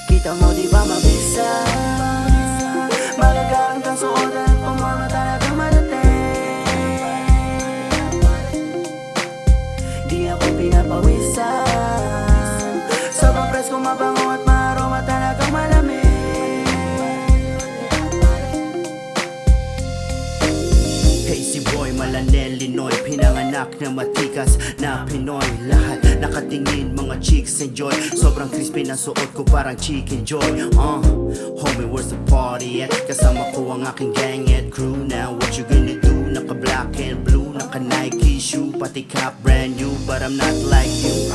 Kita mo di ba mabisa? Magagamit ang suotan at pumama talagang marating. Di ako pinapawisan, sobrang presko, mabango at maaroma, talagang malamig. Hey, si Boy Malanel Linoy, pinanganak na matikas na Pinoy. Lahat nakatingin, mga chicks enjoy. Sobrang crispy na suot ko, parang chicken joy. Homie, where's the party at? Kasama ko ang aking gang and crew. Now what you gonna do? Naka black and blue, naka Nike shoe, pati cap brand new, but I'm not like you.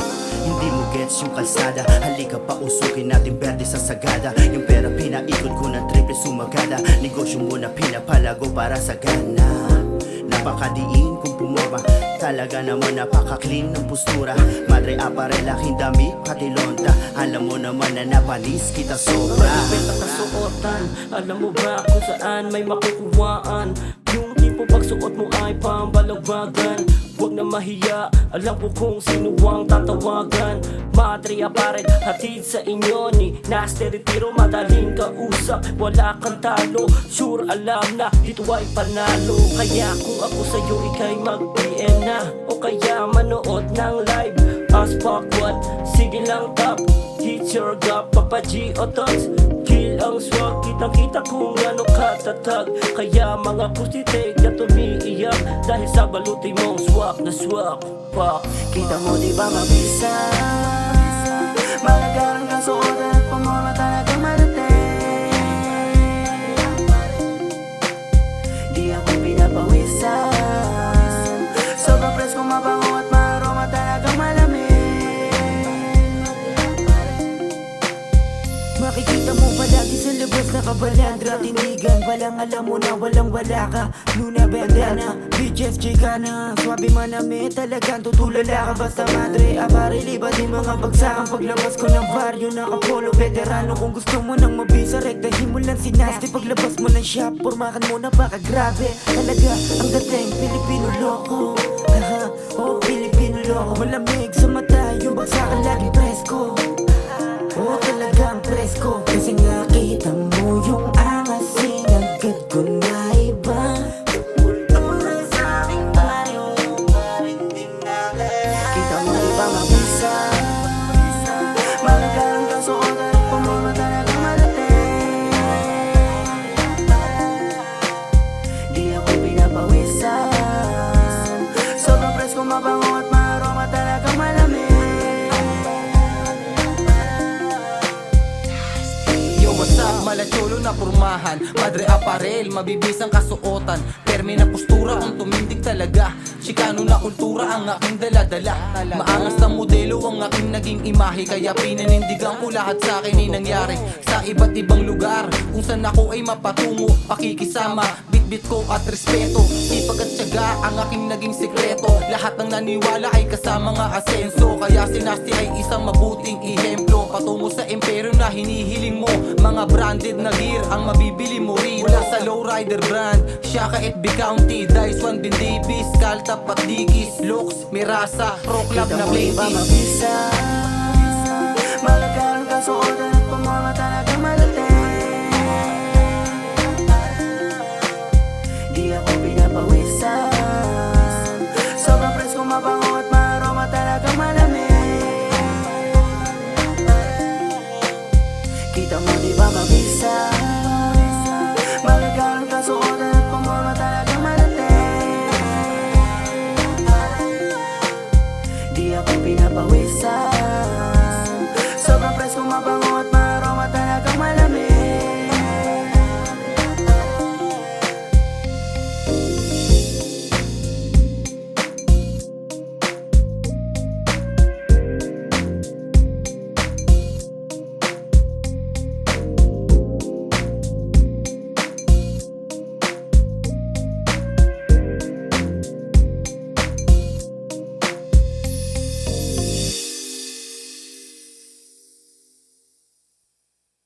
Hindi mo gets yung kalsada, halika pa usukin natin berde sa sagada. Yung pera pinaikot ko ng triple sumagada, negosyo mo na pinapalago para sa gana. Napakadiin kung pumorma, talaga naman napaka-clean ng postura. Madre Apparel, aking dami, pati lonta. Alam mo naman na napanis kita sobra. Malupit ang kasuotan, alam mo ba kung saan may makukuhaan? Yung tipo pagsuot mo ay pambalagbagan. Huwag na mahiya, alam ko kung sino ang tatawagan. Madre Apparel, hatid sa inyo ni Nasty Retiro. Madaling kausap, wala kang talo. Sure alam na, dito ay panalo. Kaya kung ako sa'yo ika'y mag-PM na, o kaya manood ng live. As fuck what, sige lang top. Hit your gap, Papa G o Tots. Kill ang swag, kitang kita kung ano katatag. Kaya mga pustitek na tumiiyak dahil sa baluti mong swak na swak. Fuck. Kita mo di ba mabisa? Magagamit ang suotan at pumama, talagang marating. Di ako pinapawisan, sobrang presko, mabango at maaroma, talagang malamig. Makikita mo palagi sa labas na kabalandra, tindigan, walang alam mo na walang wala ka. Luna bandana, bitches chicana, swabe manami, talagang tutulala ka. Basta Madre Apparel, iba din mga bagsakan. Paglabas ko ng baryo, nakapolo, veterano. Kung gusto mo nang mabisa, rektahin mo lang si Nasty. Paglabas mo ng shop, pormakan mo, napakagrabe. Talaga ang dating, Pilipino loko. Pilipino loko. Malamig sa mata, yung bagsakan laging presko. Talagang presko. Kasi nga kita mo yung angas, sinagad ko na iba. Kultura sa aking baryo, paring di nagalala. Kita mo di ba mabisa? Magagamit ang suotan at pumama, talagang marating. Di ako pinapawisan, sobrang presko, mabango at maaroma, talagang malamig. What's up, malacholo na pormahan. Madre Apparel, mabibisang kasuotan. Permi na postura kung tumindig talaga. Chicano na kultura ang aking daladala. Maangas na modelo ang aking naging imahe. Kaya pinanindigan ko lahat sa akin ay nangyari sa iba't ibang lugar. Kung saan ako ay mapatungo, pakikisama, bitbit ko at respeto. Sipag at tiyaga ang aking naging sekreto. Lahat ng naniwala ay kasama nga asenso. Kaya si Nasty ay isang mabuting ihemplo. Patungo sa imperyo na hinihiling mo. Mga branded na gear ang mabibili mo rito. Mula sa lowrider brand, Shaka at B County, Dice One, Bindibis, Calta, Patdigis, Lux, Mirasa, Pro Club na Kita mo di ba Plaintiff. mabisa? Magagamit ang suotan at pumama, talagang